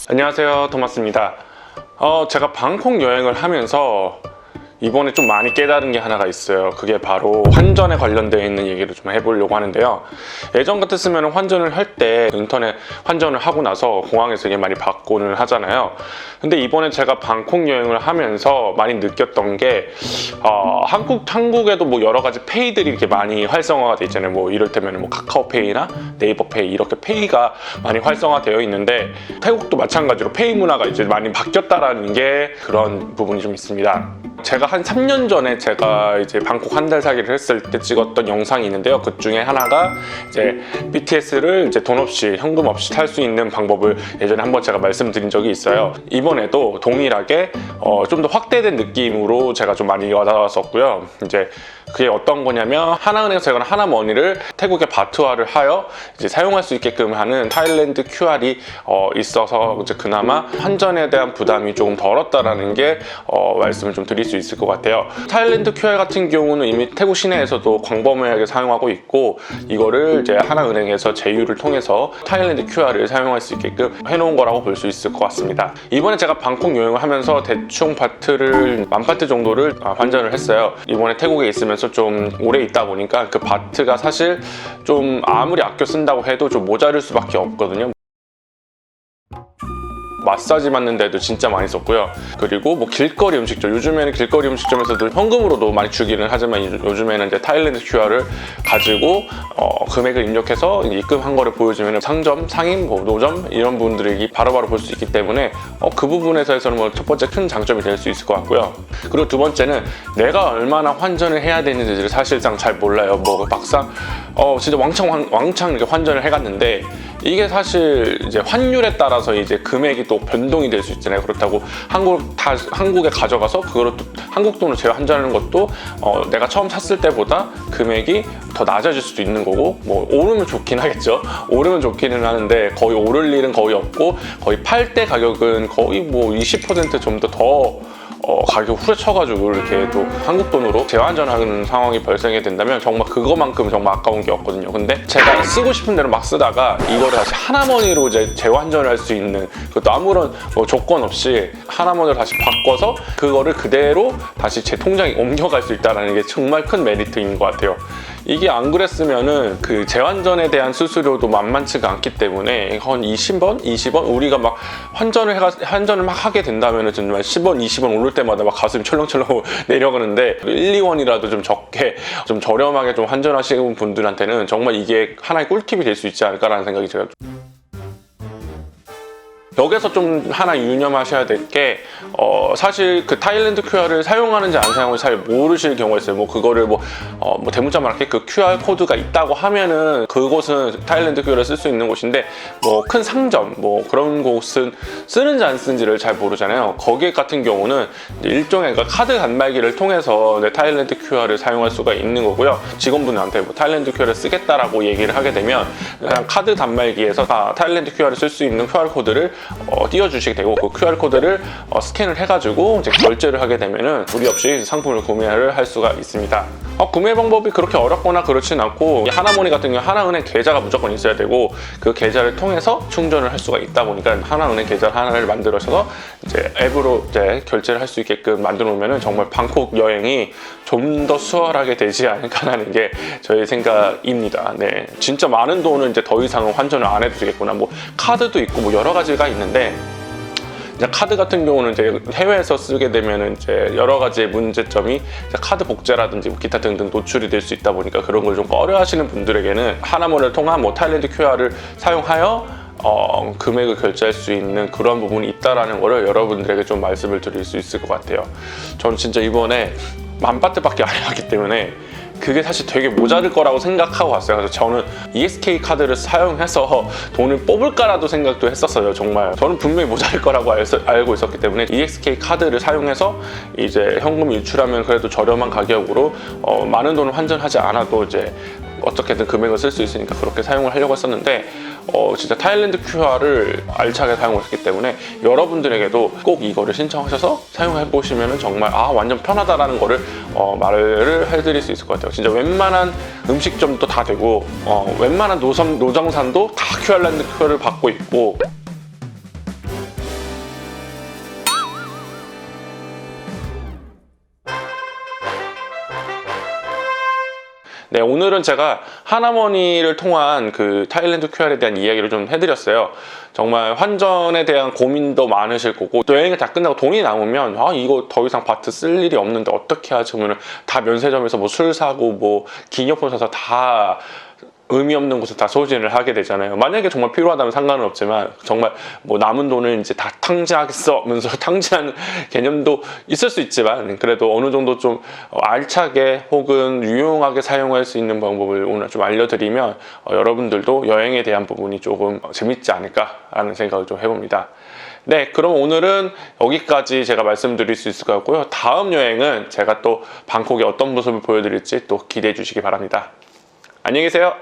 안녕하세요, 토마스입니다. 제가 방콕 여행을 하면서 이번에 좀 많이 깨달은 게 하나가 있어요. 그게 바로 환전에 관련되어 있는 얘기를 좀 해보려고 하는데요. 예전 같았으면 환전을 할 때 인터넷 환전을 하고 나서 공항에서 되게 많이 받고는 하잖아요. 근데 이번에 제가 방콕 여행을 하면서 많이 느꼈던 게 한국에도 뭐 여러 가지 페이들이 이렇게 많이 활성화가 돼 있잖아요. 뭐 이를테면 뭐 카카오페이나 네이버페이 이렇게 페이가 많이 활성화되어 있는데, 태국도 마찬가지로 페이 문화가 이제 많이 바뀌었다라는 게 그런 부분이 좀 있습니다. 제가 한 3년 전에 제가 이제 방콕 한 달 살기를 했을 때 찍었던 영상이 있는데요. 그 중에 하나가 이제 BTS를 이제 돈 없이, 현금 없이 탈 수 있는 방법을 예전에 한번 제가 말씀드린 적이 있어요. 이번에도 동일하게 좀 더 확대된 느낌으로 제가 좀 많이 와닿았었고요. 이제 그게 어떤 거냐면, 하나은행에서 제가 하나머니를 태국의 바트화를 하여 이제 사용할 수 있게끔 하는 타일랜드 QR이 있어서 이제 그나마 환전에 대한 부담이 조금 덜었다라는 게 말씀을 좀 드릴 수 있을 것 같아요. 타일랜드 QR 같은 경우는 이미 태국 시내에서도 광범위하게 사용하고 있고, 이거를 이제 하나은행에서 제휴를 통해서 타일랜드 QR을 사용할 수 있게끔 해놓은 거라고 볼 수 있을 것 같습니다. 이번에 제가 방콕 여행을 하면서 대충 바트를 10,000바트 정도를 환전을 했어요. 이번에 태국에 있으면서 좀 오래 있다 보니까 그 바트가 사실 좀 아무리 아껴 쓴다고 해도 좀 모자랄 수밖에 없거든요. 마사지 받는 데도 진짜 많이 썼고요. 그리고 뭐 길거리 음식점, 요즘에는 길거리 음식점에서도 현금으로도 많이 주기는 하지만 요즘에는 이제 타일랜드 QR을 가지고 금액을 입력해서 입금한 거를 보여주면 상점, 상인, 뭐 노점 이런 분들이 바로바로 볼 수 있기 때문에 그 부분에서는 뭐 첫 번째 큰 장점이 될 수 있을 것 같고요. 그리고 두 번째는 내가 얼마나 환전을 해야 되는지를 사실상 잘 몰라요. 뭐 막상 진짜 왕창 이렇게 환전을 해갔는데, 이게 사실 이제 환율에 따라서 이제 금액이 또 변동이 될 수 있잖아요. 그렇다고 한국에 가져가서 그거를 또 한국 돈으로 재환전하는 것도 내가 처음 샀을 때보다 금액이 더 낮아질 수도 있는 거고, 뭐 오르면 좋긴 하겠죠. 오르면 좋기는 하는데 거의 오를 일은 거의 없고, 거의 팔 때 가격은 거의 뭐 20% 정도 더 가격 후려쳐가지고 이렇게 또 한국 돈으로 재환전하는 상황이 발생이 된다면 정말 그거만큼 정말 아까운 게 없거든요. 근데 제가 쓰고 싶은 대로 막 쓰다가 이거를 다시 하나머니로 이제 재환전을 할 수 있는, 그것도 아무런 조건 없이 하나머니로 다시 바꿔서 그거를 그대로 다시 제 통장에 옮겨갈 수 있다는 게 정말 큰 메리트인 것 같아요. 이게 안 그랬으면은 그 재환전에 대한 수수료도 만만치가 않기 때문에 한 20원? 20원? 우리가 막 환전을 막 하게 된다면은 정말 10원, 20원 오를 때마다 막 가슴이 철렁철렁 내려가는데, 1, 2원이라도 좀 적게, 좀 저렴하게 좀 환전하시는 분들한테는 정말 이게 하나의 꿀팁이 될 수 있지 않을까라는 생각이 제가. 여기서 좀 하나 유념하셔야 될 게, 사실 그 타일랜드 QR을 사용하는지 안 사용하는지 잘 모르실 경우가 있어요. 뭐 그거를 뭐 대문자 마켓 그 QR 코드가 있다고 하면은 그곳은 타일랜드 QR을 쓸 수 있는 곳인데, 뭐 큰 상점 뭐 그런 곳은 쓰는지 안 쓰는지를 잘 모르잖아요. 거기 같은 경우는 일종의 카드 단말기를 통해서 타일랜드 QR을 사용할 수가 있는 거고요. 직원분한테 뭐 타일랜드 QR을 쓰겠다라고 얘기를 하게 되면 그냥 카드 단말기에서 타일랜드 QR을 쓸 수 있는 QR 코드를 띄워주시게 되고, 그 QR코드를 스캔을 해가지고 이제 결제를 하게 되면은 무리 없이 상품을 구매를 할 수가 있습니다. 구매 방법이 그렇게 어렵거나 그렇진 않고, 하나머니 같은 경우 하나은행 계좌가 무조건 있어야 되고, 그 계좌를 통해서 충전을 할 수가 있다 보니까 하나은행 계좌 하나를 만들어서 이제 앱으로 이제 결제를 할 수 있게끔 만들어 놓으면은 정말 방콕 여행이 좀 더 수월하게 되지 않을까라는 게 저의 생각입니다. 네, 진짜 많은 돈은 이제 더 이상은 환전을 안 해도 되겠구나. 뭐 카드도 있고 뭐 여러 가지가 있는데, 이제 카드 같은 경우는 이제 해외에서 쓰게 되면은 이제 여러 가지의 문제점이 이제 카드 복제라든지 뭐 기타 등등 노출이 될 수 있다 보니까, 그런 걸 좀 꺼려하시는 분들에게는 하나머니를 통한 뭐 타일랜드 QR을 사용하여 금액을 결제할 수 있는 그런 부분이 있다라는 거를 여러분들에게 좀 말씀을 드릴 수 있을 것 같아요. 저는 진짜 이번에 10,000바트밖에 안 하기 때문에 그게 사실 되게 모자랄 거라고 생각하고 왔어요. 그래서 저는 ESK 카드를 사용해서 돈을 뽑을까라도 생각도 했었어요. 정말 저는 분명히 모자랄 거라고 알고 있었기 때문에 ESK 카드를 사용해서 이제 현금을 유출하면 그래도 저렴한 가격으로 많은 돈을 환전하지 않아도 이제 어떻게든 금액을 쓸 수 있으니까 그렇게 사용을 하려고 했었는데, 진짜 타일랜드 QR을 알차게 사용했기 때문에 여러분들에게도 꼭 이거를 신청하셔서 사용해 보시면 정말 완전 편하다라는 거를 말을 해드릴 수 있을 것 같아요. 진짜 웬만한 음식점도 다 되고, 웬만한 노점산도 다 타일랜드 QR을 받고 있고, 네, 오늘은 제가 하나머니를 통한 그 타일랜드 QR에 대한 이야기를 좀 해드렸어요. 정말 환전에 대한 고민도 많으실 거고, 또 여행이 다 끝나고 돈이 남으면 이거 더 이상 바트 쓸 일이 없는데 어떻게 하지? 그러면 다 면세점에서 뭐 술 사고 뭐 기념품 사서 다 의미 없는 곳에 다 소진을 하게 되잖아요. 만약에 정말 필요하다면 상관은 없지만, 정말 뭐 남은 돈을 이제 다 탕진하겠어 하면서 탕진하는 개념도 있을 수 있지만, 그래도 어느 정도 좀 알차게 혹은 유용하게 사용할 수 있는 방법을 오늘 좀 알려드리면 여러분들도 여행에 대한 부분이 조금 재밌지 않을까라는 생각을 좀 해봅니다. 네, 그럼 오늘은 여기까지 제가 말씀드릴 수 있을 것 같고요. 다음 여행은 제가 또 방콕의 어떤 모습을 보여드릴지 또 기대해 주시기 바랍니다. 안녕히 계세요.